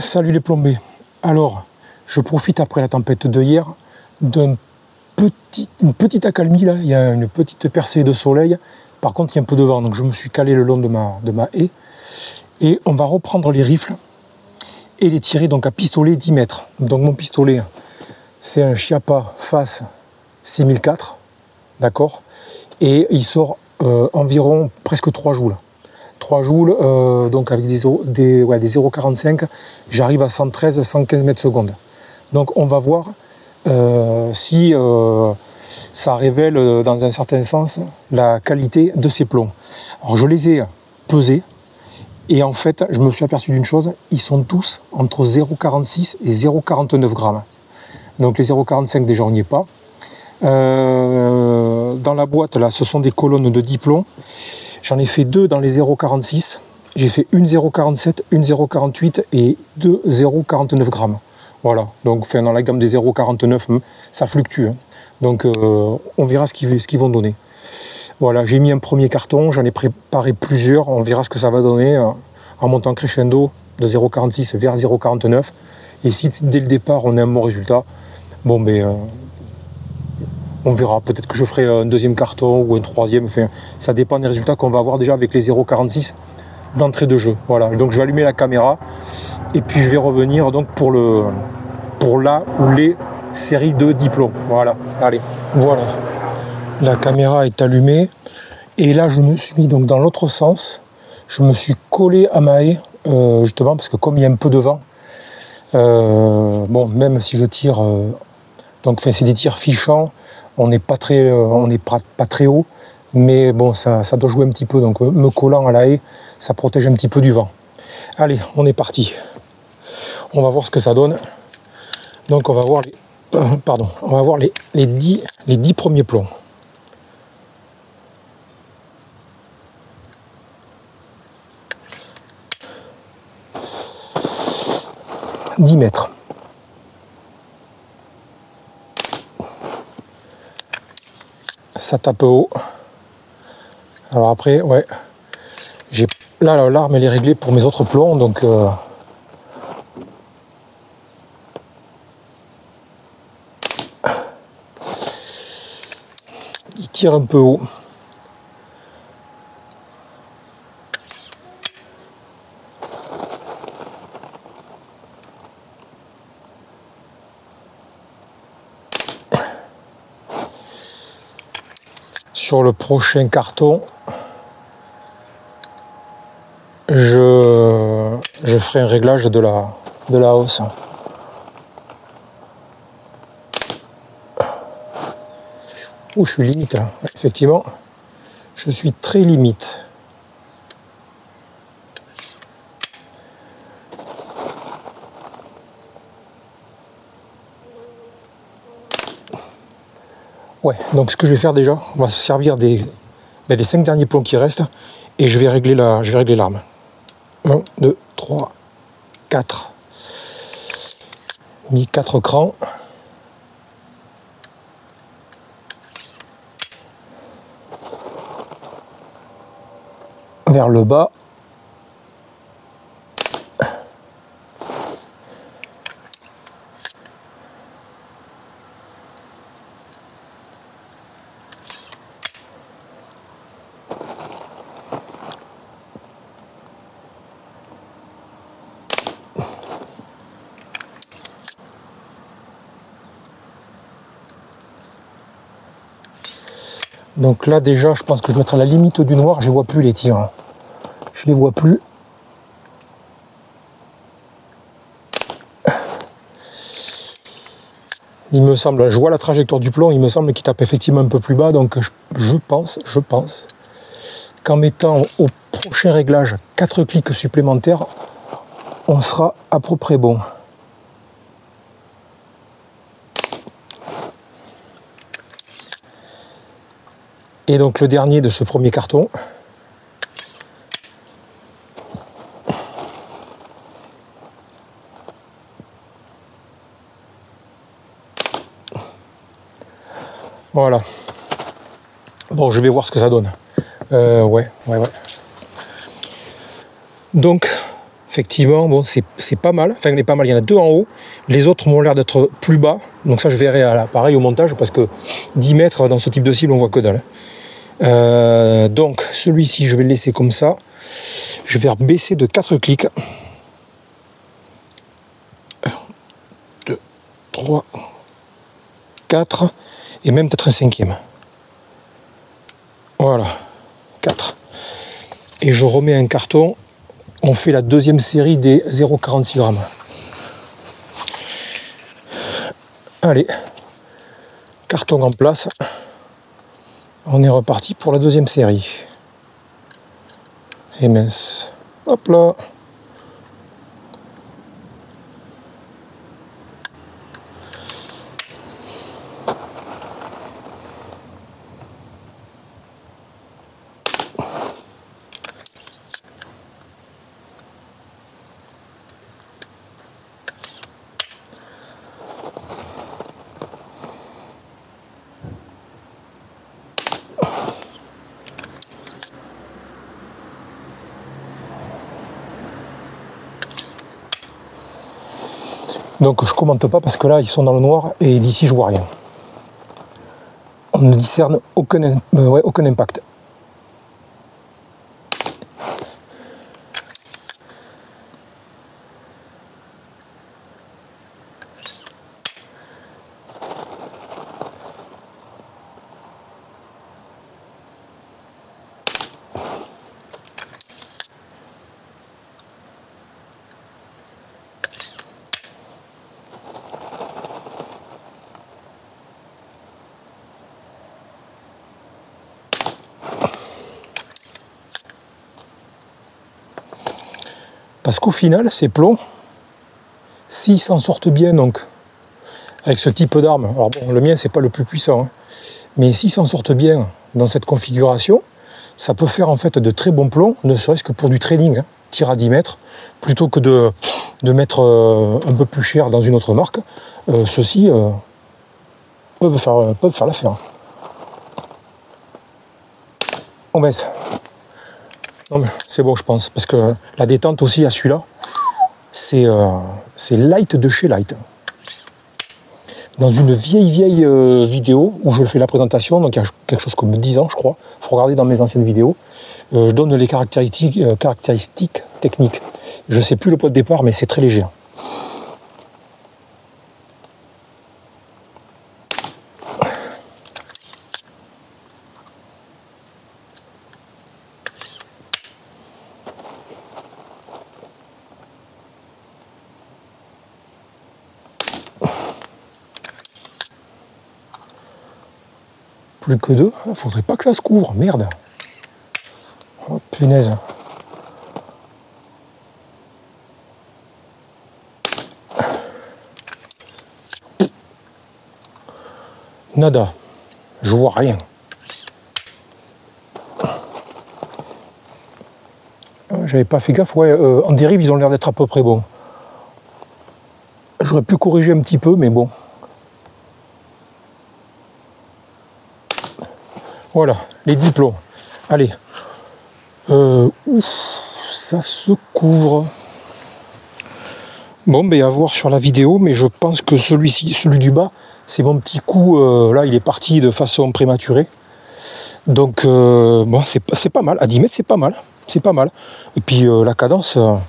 Salut les plombés. Alors, je profite après la tempête de hier d'une petite accalmie là. Il y a une petite percée de soleil. Par contre, il y a un peu de vent, donc je me suis calé le long de ma haie. Et on va reprendre les rifles et les tirer donc à pistolet 10 mètres. Donc mon pistolet, c'est un Chiappa Face 6004, d'accord. Et il sort environ presque 3 joules. 3 joules, donc avec des 0,45, j'arrive à 113-115 mètres secondes. Donc on va voir si ça révèle dans un certain sens la qualité de ces plombs. Alors je les ai pesés et en fait je me suis aperçu d'une chose, ils sont tous entre 0,46 et 0,49 grammes. Donc les 0,45 déjà on n'y est pas. Dans la boîte là ce sont des colonnes de 10 plombs. J'en ai fait 2 dans les 0,46, j'ai fait une 0,47, une 0,48 et 2 0,49 grammes. Voilà, donc enfin, dans la gamme des 0,49, ça fluctue. Hein. Donc on verra ce qu'ils vont donner. Voilà, j'ai mis un premier carton, j'en ai préparé plusieurs, on verra ce que ça va donner en montant crescendo de 0,46 vers 0,49. Et si dès le départ on a un bon résultat, bon ben... on verra, peut-être que je ferai un deuxième carton ou un troisième, enfin, ça dépend des résultats qu'on va avoir déjà avec les 0,46 d'entrée de jeu. Voilà, donc je vais allumer la caméra et puis je vais revenir donc pour la ou les séries de diplômes. Voilà, allez, voilà. La caméra est allumée et là je me suis mis donc dans l'autre sens, je me suis collé à ma haie justement parce que comme il y a un peu de vent, bon, même si je tire, donc enfin, c'est des tirs fichants. On n'est pas très haut, mais bon, ça doit jouer un petit peu. Donc me collant à la haie, ça protège un petit peu du vent. Allez, on est parti. On va voir ce que ça donne. Donc on va voir les 10 premiers plombs. « 10 mètres. Ça tape haut. Alors après, ouais, là l'arme elle est réglée pour mes autres plombs, donc il tire un peu haut. Sur le prochain carton, je ferai un réglage de la hausse. Ouh, je suis limite là. Effectivement, je suis très limite. Ouais, donc ce que je vais faire déjà, on va se servir des 5 derniers plombs qui restent et je vais régler l'arme. 1, 2, 3, 4. Mis 4 crans. Vers le bas. Donc là déjà je pense que je dois être à la limite du noir, je ne vois plus les tirs. Je les vois plus. Il me semble, je vois la trajectoire du plomb, il me semble qu'il tape effectivement un peu plus bas, donc je pense qu'en mettant au prochain réglage 4 clics supplémentaires, on sera à peu près bon. Et donc le dernier de ce premier carton. Voilà. Bon, je vais voir ce que ça donne. Ouais. Donc, Effectivement, bon, c'est pas mal. Enfin, il est pas mal. Il y en a deux en haut. Les autres m'ont l'air d'être plus bas. Donc ça, je verrai pareil au montage parce que 10 mètres dans ce type de cible, on voit que dalle. Donc celui-ci, je vais le laisser comme ça. Je vais baisser de 4 clics. 1, 2, 3, 4 et même peut-être un cinquième. Voilà, 4. Et je remets un carton. On fait la deuxième série des 0,46 grammes. Allez, carton en place. On est reparti pour la deuxième série. Et mince. Hop là. Donc je commente pas parce que là ils sont dans le noir et d'ici je vois rien. On ne discerne aucun impact. Parce qu'au final, ces plombs, s'ils s'en sortent bien, donc, avec ce type d'arme, alors bon, le mien, c'est pas le plus puissant, hein, mais s'ils s'en sortent bien dans cette configuration, ça peut faire en fait de très bons plombs, ne serait-ce que pour du trading, hein, tir à 10 mètres, plutôt que de mettre un peu plus cher dans une autre marque. Ceux-ci peuvent faire l'affaire. On baisse. Non mais c'est bon je pense, parce que la détente aussi à celui-là, c'est light de chez light. Dans une vieille vidéo où je fais la présentation, donc il y a quelque chose comme 10 ans je crois, il faut regarder dans mes anciennes vidéos, je donne les caractéristiques techniques. Je ne sais plus le poids de départ mais c'est très léger. Plus que 2, il faudrait pas que ça se couvre, merde. Oh, punaise. Nada, je vois rien. J'avais pas fait gaffe, ouais, en dérive ils ont l'air d'être à peu près bons. J'aurais pu corriger un petit peu, mais bon. Voilà, les 10 plombs. Allez. Ça se couvre. Bon, ben à voir sur la vidéo, mais je pense que celui-ci, celui du bas, c'est mon petit coup. Là, il est parti de façon prématurée. Donc, bon, c'est pas mal. À 10 mètres, c'est pas mal. C'est pas mal. Et puis, la cadence, bon,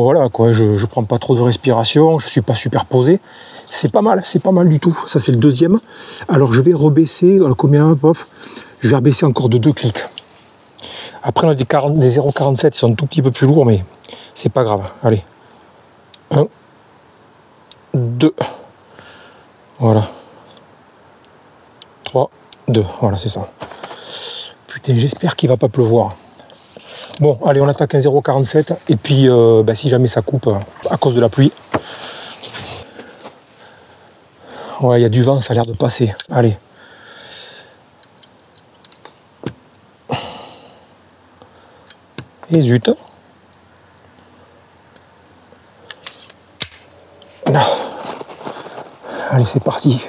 voilà, quoi. Je prends pas trop de respiration, je suis pas superposé. C'est pas mal du tout. Ça, c'est le deuxième. Alors, je vais rebaisser, combien, pof, je vais rebaisser encore de 2 clics. Après, on a des 0,47, ils sont un tout petit peu plus lourds, mais c'est pas grave. Allez. 1, 2. Voilà. 3, 2. Voilà, c'est ça. Putain, j'espère qu'il va pas pleuvoir. Bon, allez, on attaque un 0,47. Et puis, si jamais ça coupe à cause de la pluie. Ouais, il y a du vent, ça a l'air de passer. Allez. Et zut. Allez, c'est parti.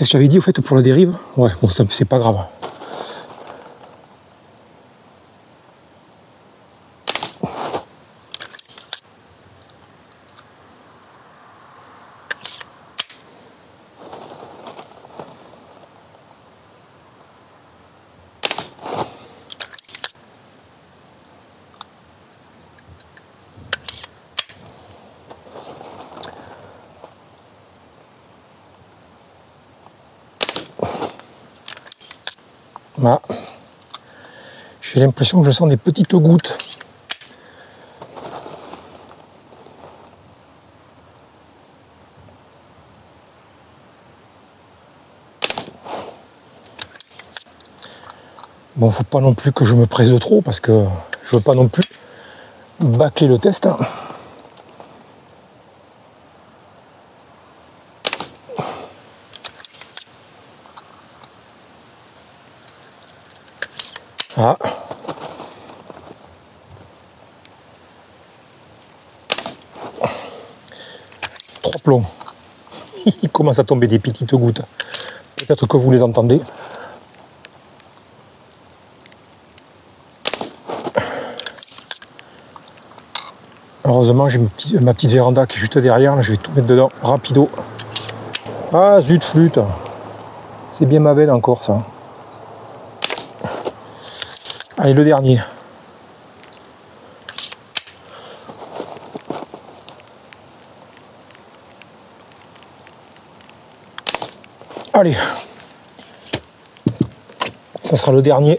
Qu'est-ce que j'avais dit au fait pour la dérive? Ouais, bon, c'est pas grave. Voilà. J'ai l'impression que je sens des petites gouttes. Bon, faut pas non plus que je me presse de trop parce que je veux pas non plus bâcler le test. Ah. Trois plombs. Il commence à tomber des petites gouttes. Peut-être que vous les entendez. Heureusement, j'ai ma petite véranda qui est juste derrière. Là, je vais tout mettre dedans, rapido. Ah, zut, flûte. C'est bien ma veine encore, ça. Allez, le dernier. Allez. Ça sera le dernier.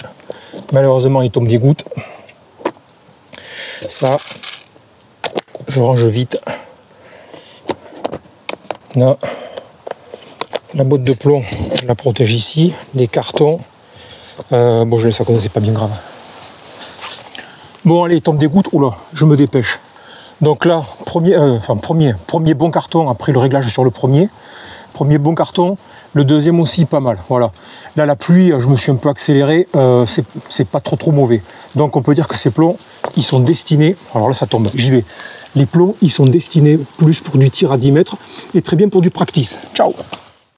Malheureusement, il tombe des gouttes. Ça, je range vite. Là, la boîte de plomb, je la protège ici. Les cartons. Bon, je laisse ça comme ça, c'est pas bien grave. Bon, allez, il tombe des gouttes. Oula, je me dépêche. Donc là, premier bon carton après le réglage sur le premier. Premier bon carton. Le deuxième aussi, pas mal. Voilà. Là, la pluie, je me suis un peu accéléré. C'est pas trop mauvais. Donc, on peut dire que ces plombs, ils sont destinés. Alors là, ça tombe. J'y vais. Les plombs, ils sont destinés plus pour du tir à 10 mètres et très bien pour du practice. Ciao!